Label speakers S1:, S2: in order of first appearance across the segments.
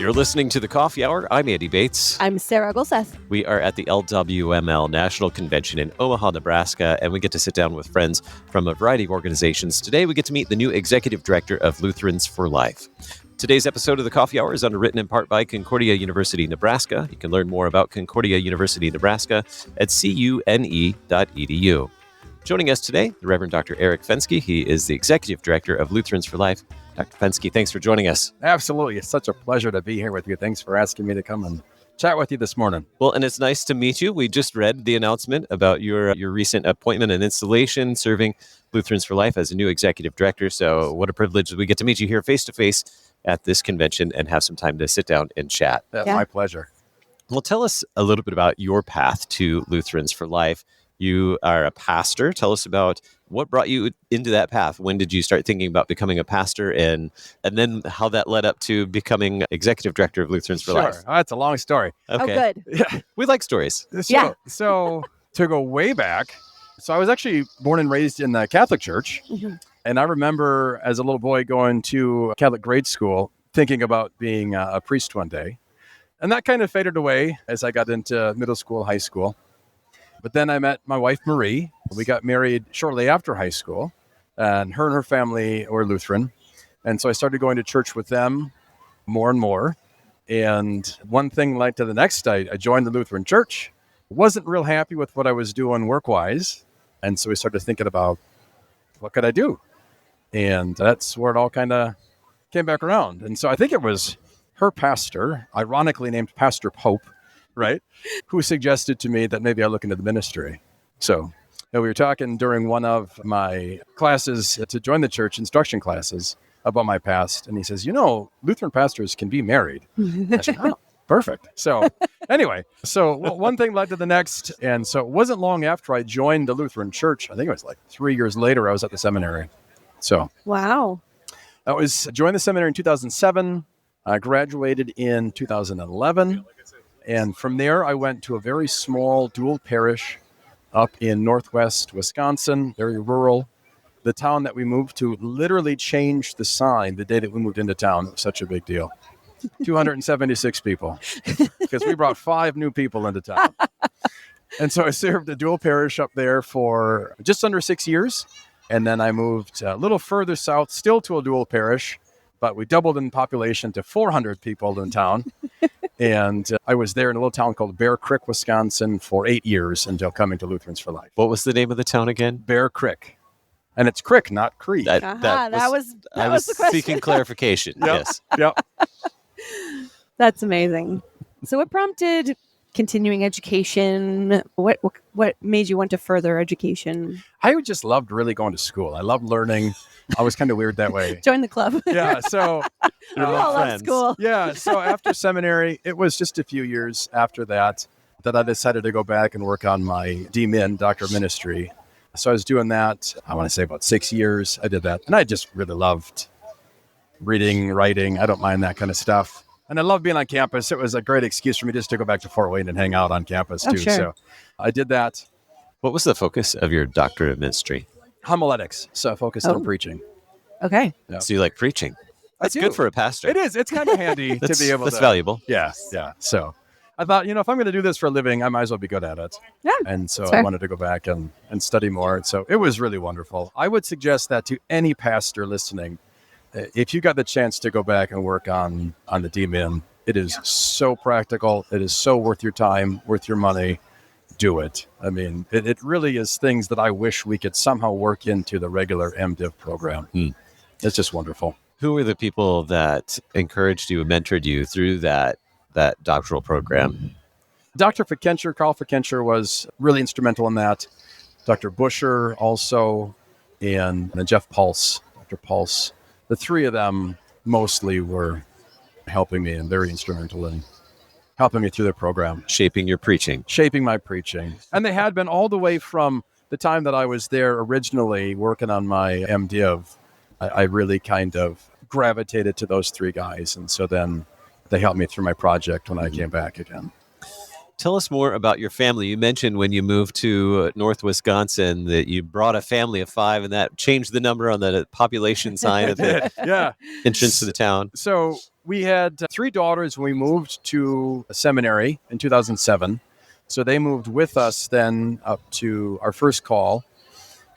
S1: You're listening to The Coffee Hour. I'm Andy Bates.
S2: I'm Sarah Golseth.
S1: We are at the LWML National Convention in Omaha, Nebraska, and we get to sit down with friends from a variety of organizations. Today, we get to meet the new executive director of Lutherans for Life. Today's episode of The Coffee Hour is underwritten in part by Concordia University, Nebraska. You can learn more about Concordia University, Nebraska at cune.edu. Joining us today, the Reverend Dr. Aric Fenske. He is the executive director of Lutherans for Life. Dr. Fenske, thanks for joining us.
S3: Absolutely. It's such a pleasure to be here with you. Thanks for asking me to come and chat with you this morning.
S1: Well, and it's nice to meet you. We just read the announcement about your recent appointment and installation, serving Lutherans for Life as a new executive director. So what a privilege that we get to meet you here face-to-face at this convention and have some time to sit down and chat.
S3: That's my pleasure.
S1: Well, tell us a little bit about your path to Lutherans for Life. You are a pastor. Tell us about what brought you into that path. When did you start thinking about becoming a pastor, and then how that led up to becoming executive director of Lutherans for Life?
S3: Sure. Oh, that's a long story.
S1: Okay.
S2: Oh, good.
S3: Yeah.
S1: We like stories.
S2: Yeah.
S3: So to go way back, so I was actually born and raised in the Catholic Church.
S2: Mm-hmm.
S3: And I remember as a little boy going to Catholic grade school, thinking about being a priest one day. And that kind of faded away as I got into middle school, high school. But then I met my wife, Marie. We got married shortly after high school, and her family were Lutheran. And so I started going to church with them more and more. And one thing led to the next. I joined the Lutheran church. Wasn't real happy with what I was doing work-wise. And so we started thinking about, what could I do? And that's where it all kind of came back around. And so I think it was her pastor, ironically named Pastor Pope, right, who suggested to me that maybe I look into the ministry. So we were talking during one of my classes to join the church, instruction classes, about my past. And he says, Lutheran pastors can be married. I said, oh, perfect. So anyway, one thing led to the next. And so it wasn't long after I joined the Lutheran church. I think it was like 3 years later, I was at the seminary. So
S2: Wow.
S3: I joined the seminary in 2007. I graduated in 2011. And from there, I went to a very small dual parish up in northwest Wisconsin, very rural. The town that we moved to literally changed the sign the day that we moved into town. It was such a big deal. 276 people, because we brought 5 new people into town. And so I served a dual parish up there for just under 6 years. And then I moved a little further south, still to a dual parish, but we doubled in population to 400 people in town. And I was there in a little town called Bear Creek, Wisconsin for 8 years until coming to Lutherans for Life.
S1: What was the name of the town again?
S3: Bear Creek. And it's Crick, not Creek.
S2: That was the question.
S1: Seeking clarification. Yes.
S3: Yep.
S2: That's amazing. So what prompted continuing education? What made you want to further education?
S3: I just loved really going to school. I loved learning. I was kind of weird that way.
S2: Join the club.
S3: Yeah, so
S2: We all love school.
S3: Yeah, so after seminary, it was just a few years after that I decided to go back and work on my DMin, Doctor of Ministry. So I was doing that, I want to say about 6 years. I did that, and I just really loved reading, writing. I don't mind that kind of stuff. And I love being on campus. It was a great excuse for me just to go back to Fort Wayne and hang out on campus too.
S2: Sure.
S3: So I did that.
S1: What was the focus of your doctorate of ministry?
S3: Homiletics, so focused on preaching.
S2: Okay.
S3: Yeah.
S1: So you like preaching. That's good for a pastor.
S3: It is. It's kind of handy to be able to.
S1: That's valuable.
S3: Yeah. So I thought, if I'm going to do this for a living, I might as well be good at it.
S2: Yeah.
S3: And so
S2: That's
S3: I
S2: fair.
S3: wanted to go back and study more. So it was really wonderful. I would suggest that to any pastor listening, if you got the chance to go back and work on the DMin, it is so practical. It is so worth your time, worth your money. Do it. I mean, it really is things that I wish we could somehow work into the regular MDiv program. It's just wonderful.
S1: Who were the people that encouraged you and mentored you through that doctoral program?
S3: Dr. Carl Fenske was really instrumental in that. Dr. Busher also, and Jeff Pulse, Dr. Pulse. The three of them mostly were helping me and very instrumental in helping me through the program.
S1: Shaping your preaching.
S3: Shaping my preaching. And they had been all the way from the time that I was there originally working on my MDiv. I really kind of gravitated to those three guys. And so then they helped me through my project when I came back again.
S1: Tell us more about your family. You mentioned when you moved to North Wisconsin that you brought a family of 5, and that changed the number on the population sign at the
S3: Yeah.
S1: entrance to the town.
S3: So we had 3 daughters when we moved to a seminary in 2007. So they moved with us then up to our first call.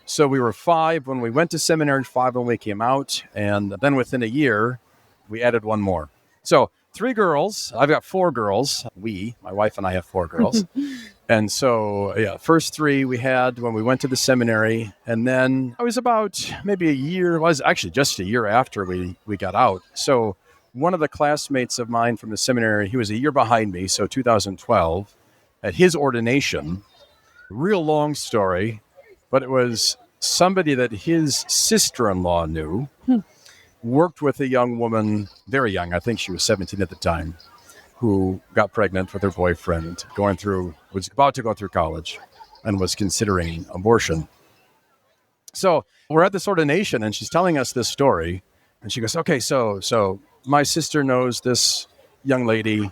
S3: So we were 5 when we went to seminary, 5 when we came out. And then within a year, we added 1 more. So 3 girls. I've got 4 girls. My wife and I have 4 girls. And so, first 3 we had when we went to the seminary. And then I was about maybe a year, was actually just a year after we got out. So one of the classmates of mine from the seminary, he was a year behind me, so 2012, at his ordination, real long story, but it was somebody that his sister-in-law knew, worked with a young woman, very young, I think she was 17 at the time, who got pregnant with her boyfriend, was about to go through college and was considering abortion. So we're at this ordination and she's telling us this story and she goes, okay, so my sister knows this young lady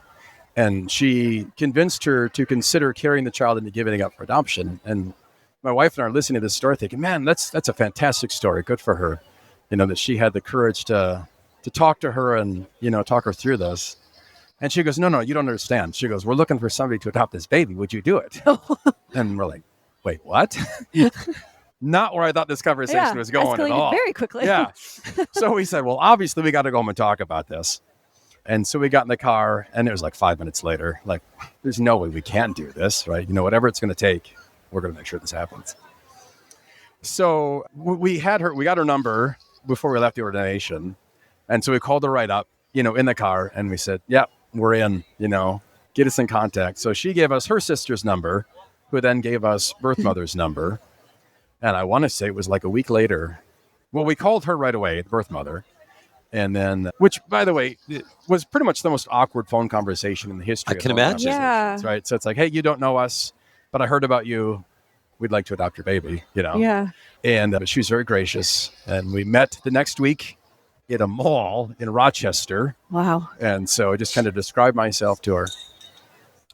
S3: and she convinced her to consider carrying the child into giving it up for adoption. And my wife and I are listening to this story thinking, man, that's a fantastic story. Good for her. That she had the courage to talk to her and, talk her through this. And she goes, no, you don't understand. She goes, we're looking for somebody to adopt this baby. Would you do it? And we're like, wait, what? Not where I thought this conversation was going at all.
S2: Very quickly.
S3: Yeah. So we said, well, obviously we got to go home and talk about this. And so we got in the car and it was like 5 minutes later, like, there's no way we can do this, right? Whatever it's going to take, we're going to make sure this happens. So we got her number before we left the ordination. And so we called her right up, in the car and we said, yeah, we're in, get us in contact. So she gave us her sister's number, who then gave us birth mother's number. And I want to say it was like a week later. Well, we called her right away, the birth mother. And then, which by the way, it was pretty much the most awkward phone conversation in the history of phone
S1: imagine.
S3: conversations, right? So it's like, hey, you don't know us, but I heard about you. We'd like to adopt your baby,
S2: Yeah.
S3: And she was very gracious. And we met the next week at a mall in Rochester.
S2: Wow.
S3: And so I just kind of described myself to her,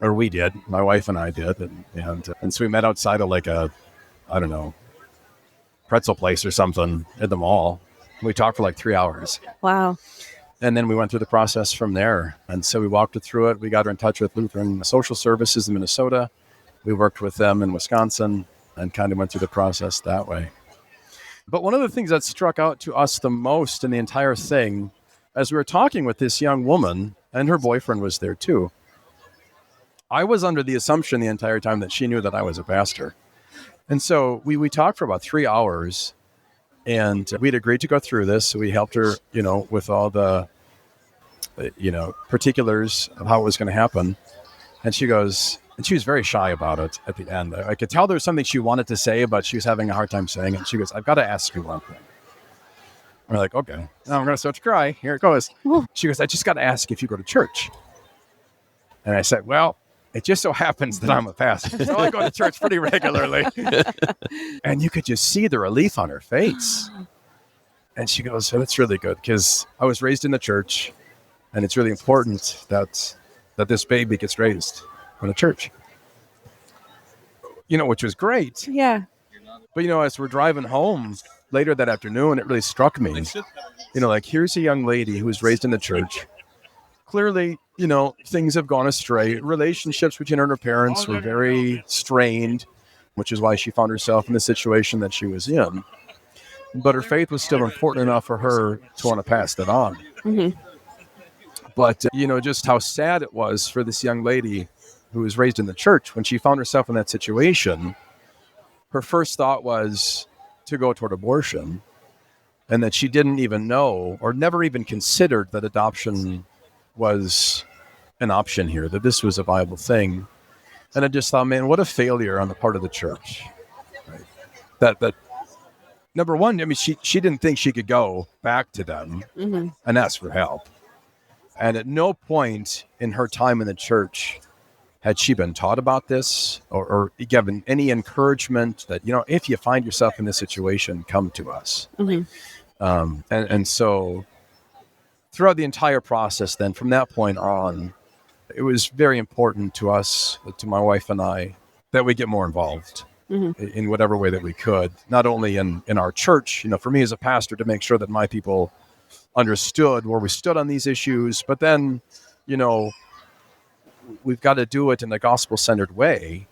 S3: or we did, my wife and I did. And so we met outside of like a, I don't know, pretzel place or something at the mall. We talked for like 3 hours.
S2: Wow.
S3: And then we went through the process from there. And so we walked her through it. We got her in touch with Lutheran Social Services in Minnesota. We worked with them in Wisconsin and kind of went through the process that way. But one of the things that struck out to us the most in the entire thing, as we were talking with this young woman, and her boyfriend was there too, I was under the assumption the entire time that she knew that I was a pastor. And so we talked for about 3 hours, and we'd agreed to go through this. So we helped her, with all the, particulars of how it was going to happen. And she goes, and she was very shy about it at the end. I could tell there was something she wanted to say, but she was having a hard time saying it. She goes, I've got to ask you one thing. We're like, okay. Now I'm going to start to cry. Here it goes. She goes, I just got to ask if you go to church. And I said, well, it just so happens that I'm a pastor, so I go to church pretty regularly. And you could just see the relief on her face. And she goes, oh, that's really good, because I was raised in the church, and it's really important that this baby gets raised in a church. Which was great.
S2: Yeah.
S3: But, as we're driving home later that afternoon, it really struck me, like, here's a young lady who was raised in the church. Clearly, things have gone astray. Relationships between her and her parents were very strained, which is why she found herself in the situation that she was in. But her faith was still important enough for her to want to pass that on.
S2: Mm-hmm.
S3: But, just how sad it was for this young lady who was raised in the church. When she found herself in that situation, her first thought was to go toward abortion, and that she didn't even know or never even considered that adoption was an option here, that this was a viable thing. And I just thought, man, what a failure on the part of the church. Right? That number one, I mean, she didn't think she could go back to them and ask for help. And at no point in her time in the church had she been taught about this or given any encouragement that, if you find yourself in this situation, come to us. And so throughout the entire process, then from that point on, it was very important to us, to my wife and I, that we get more involved in whatever way that we could, not only in our church, for me as a pastor, to make sure that my people understood where we stood on these issues, but then, we've got to do it in a gospel-centered way,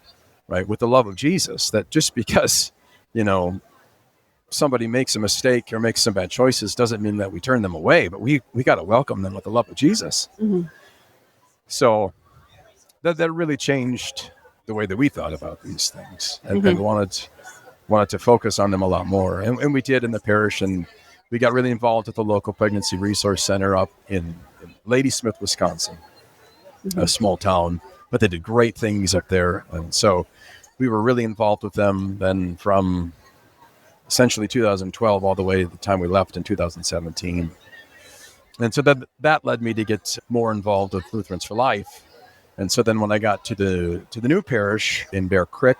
S3: right, with the love of Jesus, that just because, somebody makes a mistake or makes some bad choices doesn't mean that we turn them away, but we got to welcome them with the love of Jesus. So that really changed the way that we thought about these things, and wanted to focus on them a lot more. And we did in the parish, and we got really involved with the local pregnancy resource center up in Ladysmith, Wisconsin, a small town, but they did great things up there. And so we were really involved with them then from essentially 2012 all the way to the time we left in 2017. And so that led me to get more involved with Lutherans for Life. And so then when I got to the new parish in Bear Creek,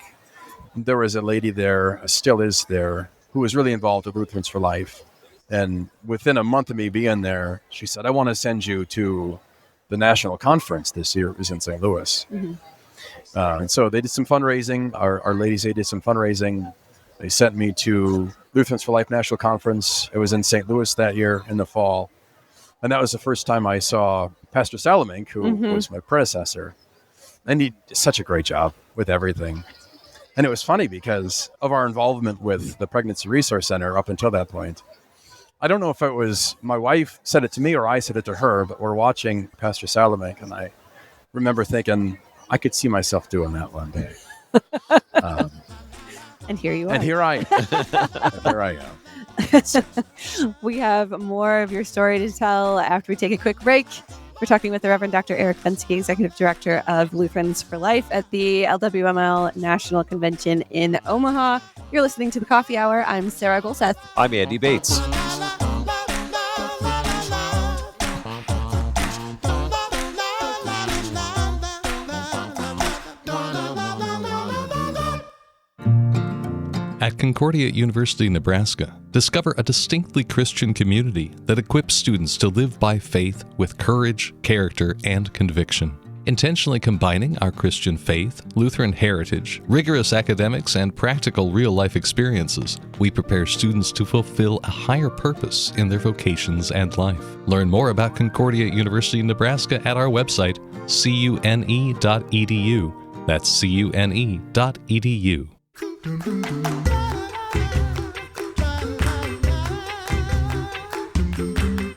S3: there was a lady there, still is there, who was really involved with Lutherans for Life. And within a month of me being there, she said, I want to send you to the national conference this year. It was in St. Louis. And so they did some fundraising. Our ladies, they did some fundraising. They sent me to Lutherans for Life National Conference. It was in St. Louis that year in the fall. And that was the first time I saw Pastor Salamanque, who was my predecessor. And he did such a great job with everything. And it was funny because of our involvement with the Pregnancy Resource Center up until that point. I don't know if it was my wife said it to me or I said it to her, but we're watching Pastor Salamanque, and I remember thinking, I could see myself doing that one day.
S2: And here you are.
S3: And here I am. And here I am.
S2: We have more of your story to tell after we take a quick break. We're talking with the Reverend Dr. Aric Fenske, Executive Director of Lutherans for Life at the LWML National Convention in Omaha. You're listening to The Coffee Hour. I'm Sarah Golseth.
S1: I'm Andy Bates.
S4: At Concordia University, Nebraska, discover a distinctly Christian community that equips students to live by faith with courage, character, and conviction. Intentionally combining our Christian faith, Lutheran heritage, rigorous academics, and practical real-life experiences, we prepare students to fulfill a higher purpose in their vocations and life. Learn more about Concordia University, Nebraska at our website, cune.edu. That's cune.edu.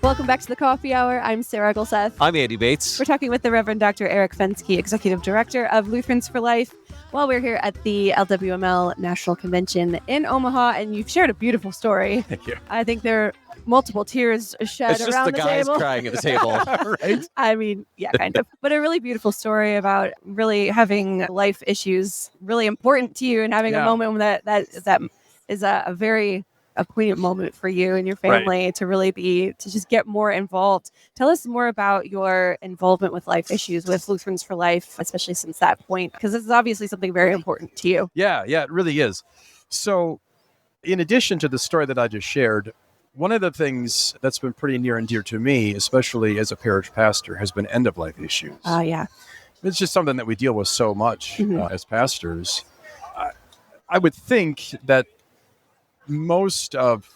S2: Welcome back to the Coffee Hour. I'm Sarah Golseth.
S1: I'm Andy Bates.
S2: We're talking with the Reverend Dr. Aric Fenske, Executive Director of Lutherans for Life, while we're here at the LWML National Convention in Omaha, and you've shared a beautiful story.
S3: Thank you.
S2: I think there are multiple tears shed
S1: It's just
S2: around
S1: the
S2: the
S1: guys
S2: table.
S1: crying at the table.
S3: Right?
S2: I mean, yeah, kind of. But a really beautiful story about really having life issues really important to you and having a moment when that is a very poignant moment for you and your family to really to just get more involved. Tell us more about your involvement with life issues with Lutherans for Life, especially since that point, because this is obviously something very important to you.
S3: Yeah, it really is. So in addition to the story that I just shared, one of the things that's been pretty near and dear to me, especially as a parish pastor, has been end-of-life issues.
S2: Yeah.
S3: It's just something that we deal with so much as pastors. I would think that most of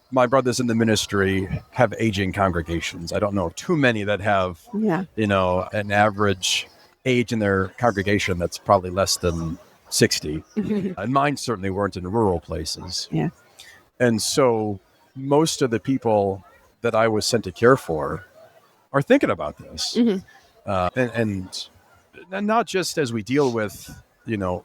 S3: my brothers in the ministry have aging congregations. I don't know too many that have, an average age in their congregation that's probably less than 60. And mine certainly weren't in rural places.
S2: Yeah.
S3: And so most of the people that I was sent to care for are thinking about this. And not just as we deal with,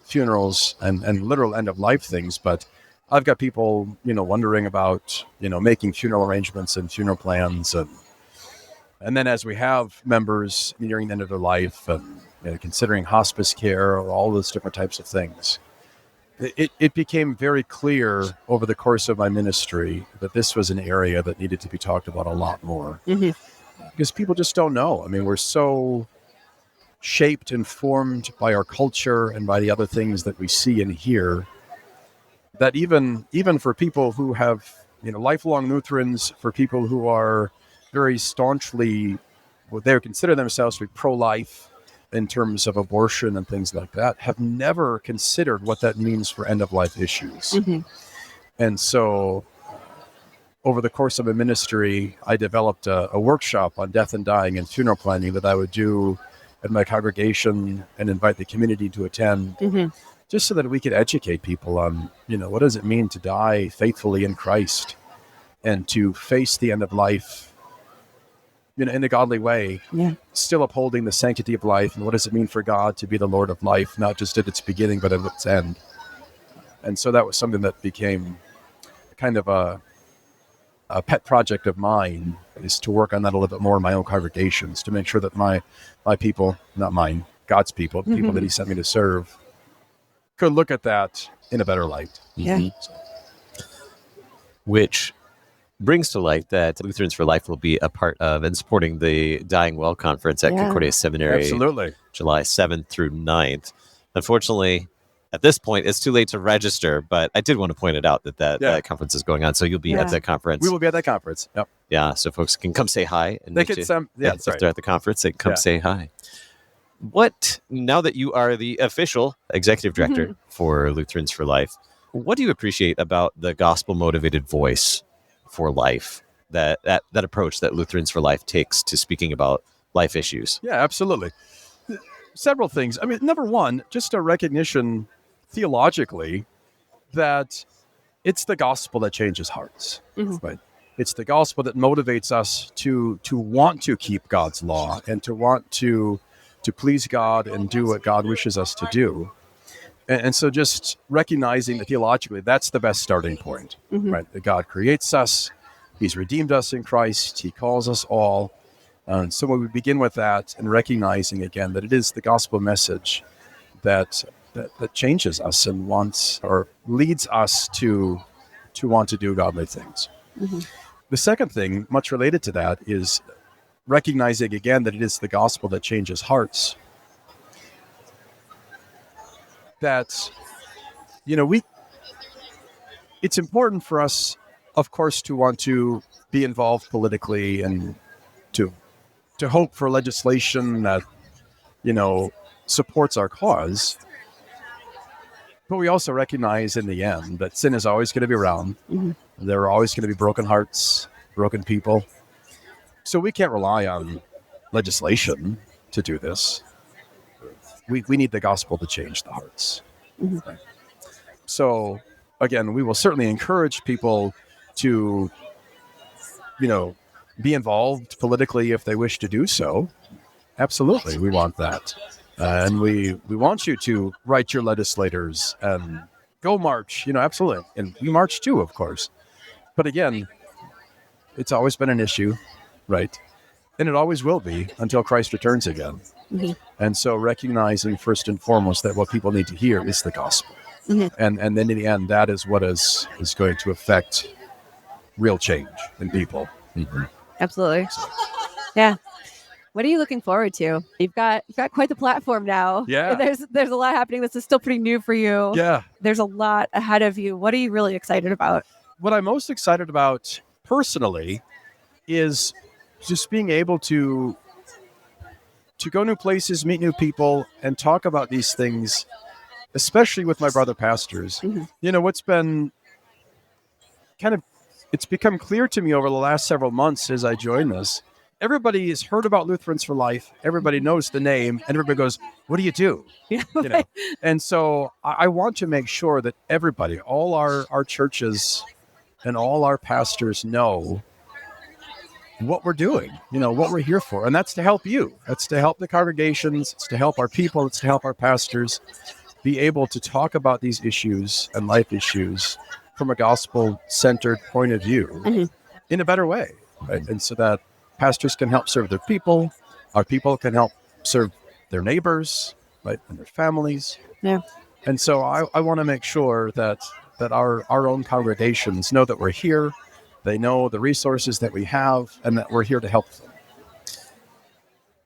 S3: funerals and literal end-of-life things, but I've got people, wondering about, making funeral arrangements and funeral plans. And then as we have members nearing the end of their life and considering hospice care or all those different types of things, it became very clear over the course of my ministry that this was an area that needed to be talked about a lot more. Because people just don't know. I mean, we're so shaped and formed by our culture and by the other things that we see and hear, that even for people who have, lifelong Lutherans, for people who are very staunchly they consider themselves to be pro-life in terms of abortion and things like that, have never considered what that means for end-of-life issues.
S2: Mm-hmm.
S3: And so over the course of a ministry, I developed a workshop on death and dying and funeral planning that I would do at my congregation and invite the community to attend,
S2: Mm-hmm.
S3: just so that we could educate people on, what does it mean to die faithfully in Christ and to face the end of life in a godly way,
S2: Yeah.
S3: still upholding the sanctity of life. And what does it mean for God to be the Lord of life, not just at its beginning, but at its end? And so that was something that became kind of a pet project of mine, is to work on that a little bit more in my own congregations, to make sure that my people, not mine, God's people, the people that he sent me to serve, could look at that in a better light.
S2: Yeah.
S1: Which brings to light that Lutherans for Life will be a part of and supporting the Dying Well Conference at
S2: Yeah.
S1: Concordia Seminary,
S3: Absolutely.
S1: July 7th through 9th. Unfortunately, at this point, it's too late to register, but I did want to point it out that conference is going on, so you'll be at the conference.
S3: We will be at that conference. Yep.
S1: Yeah, so folks can come say hi. And
S3: They
S1: meet
S3: could
S1: you.
S3: some. Yeah,
S1: if
S3: that's right.
S1: they're at the conference, they can come say hi. What, now that you are the official executive director for Lutherans for Life, what do you appreciate about the gospel-motivated voice for life, that approach that Lutherans for Life takes to speaking about life issues?
S3: Yeah, absolutely. Several things. I mean, number one, just a recognition theologically that it's the gospel that changes hearts, right? It's the gospel that motivates us to want to keep God's law and to want to please God and do what God wishes us to do. And so just recognizing that theologically, that's the best starting point, right? That God creates us, he's redeemed us in Christ, he calls us all. And so when we begin with that and recognizing again that it is the gospel message that changes us and wants or leads us to want to do godly things. The second thing, much related to that, is recognizing again that it is the gospel that changes hearts. That, it's important for us, of course, to want to be involved politically and to hope for legislation that, supports our cause. But we also recognize in the end that sin is always going to be around. There are always going to be broken hearts, broken people. So we can't rely on legislation to do this. We need the gospel to change the hearts. Right? So, again, we will certainly encourage people to, be involved politically if they wish to do so. Absolutely, we want that. And we want you to write your legislators and go march, absolutely. And we march too, of course. But again, it's always been an issue, right? And it always will be until Christ returns again. And so recognizing first and foremost that what people need to hear is the gospel. And then in the end, that is what is going to affect real change in people.
S2: Absolutely. Yeah. What are you looking forward to? You've got quite the platform now.
S3: Yeah.
S2: There's a lot happening that's still pretty new for you.
S3: Yeah.
S2: There's a lot ahead of you. What are you really excited about?
S3: What I'm most excited about personally is just being able to go new places, meet new people, and talk about these things, especially with my brother pastors. What's been it's become clear to me over the last several months as I joined this. Everybody has heard about Lutherans for Life. Everybody knows the name, and everybody goes, "What do you do?" And so I want to make sure that everybody, all our churches, and all our pastors know what we're doing, what we're here for. And that's to help you. That's to help the congregations. It's to help our people. It's to help our pastors be able to talk about these issues and life issues from a gospel-centered point of view in a better way, right? And so that pastors can help serve their people. Our people can help serve their neighbors, right, and their families.
S2: Yeah.
S3: And so I want to make sure that our own congregations know that we're here. They know the resources that we have and that we're here to help them.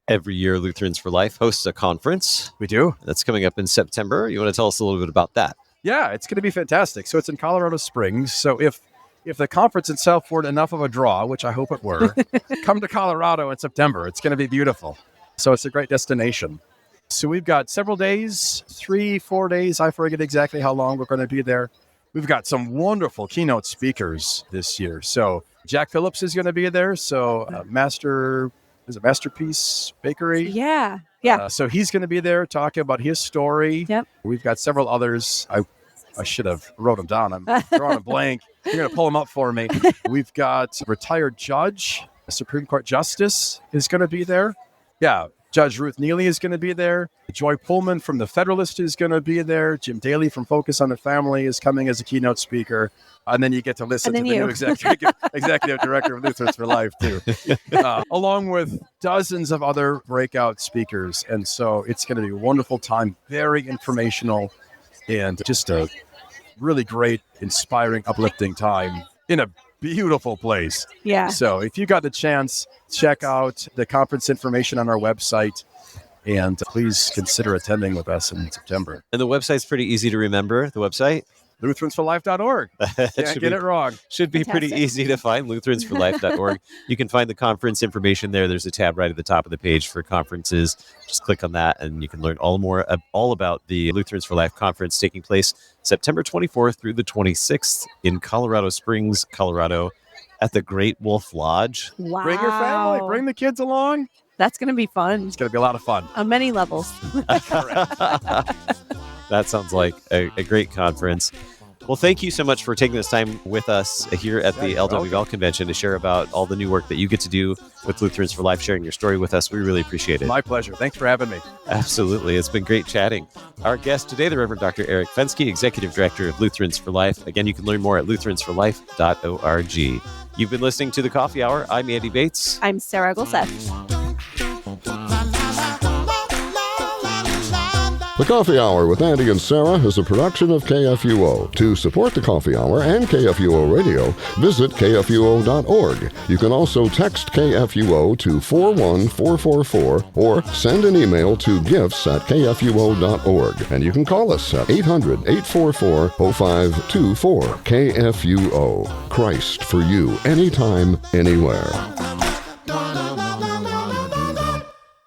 S1: Every year, Lutherans for Life hosts a conference.
S3: We do.
S1: That's coming up in September. You want to tell us a little bit about that?
S3: Yeah, it's going to be fantastic. So it's in Colorado Springs. So if if the conference itself were enough of a draw, which I hope it were, come to Colorado in September. It's going to be beautiful. So it's a great destination. So we've got several days, 3-4 days. I forget exactly how long we're going to be there. We've got some wonderful keynote speakers this year. So Jack Phillips is going to be there. So Masterpiece Bakery.
S2: Yeah.
S3: So he's going to be there talking about his story.
S2: Yep.
S3: We've got several others. I should have wrote them down. I'm drawing a blank. You're going to pull them up for me. We've got a retired judge, a Supreme Court justice is going to be there. Yeah. Judge Ruth Neely is going to be there. Joy Pullman from The Federalist is going to be there. Jim Daly from Focus on the Family is coming as a keynote speaker. And then you get to listen to the new executive director of Lutherans for Life, too, along with dozens of other breakout speakers. And so it's going to be a wonderful time, very informational, and just a really great, inspiring, uplifting time in a beautiful place.
S2: Yeah.
S3: So if you got the chance, check out the conference information on our website, and please consider attending with us in September.
S1: And the website's pretty easy to remember. The website?
S3: Lutheransforlife.org. Can't get it wrong.
S1: Should be pretty easy to find, lutheransforlife.org. You can find the conference information there. There's a tab right at the top of the page for conferences. Just click on that, and you can learn all about the Lutherans for Life conference taking place September 24th through the 26th in Colorado Springs, Colorado, at the Great Wolf Lodge.
S2: Wow.
S3: Bring your family. Bring the kids along.
S2: That's going to be fun.
S3: It's going to be a lot of fun.
S2: On many levels.
S1: That sounds like a great conference. Well, thank you so much for taking this time with us here at the LWML Convention to share about all the new work that you get to do with Lutherans for Life, sharing your story with us. We really appreciate it.
S3: My pleasure. Thanks for having me.
S1: Absolutely. It's been great chatting. Our guest today, the Reverend Dr. Aric Fenske, Executive Director of Lutherans for Life. Again, you can learn more at lutheransforlife.org. You've been listening to The Coffee Hour. I'm Andy Bates.
S2: I'm Sarah Golseth.
S5: The Coffee Hour with Andy and Sarah is a production of KFUO. To support the Coffee Hour and KFUO Radio, visit KFUO.org. You can also text KFUO to 41444 or send an email to gifts@kfuo.org. And you can call us at 800-844-0524. KFUO. Christ for you, anytime, anywhere.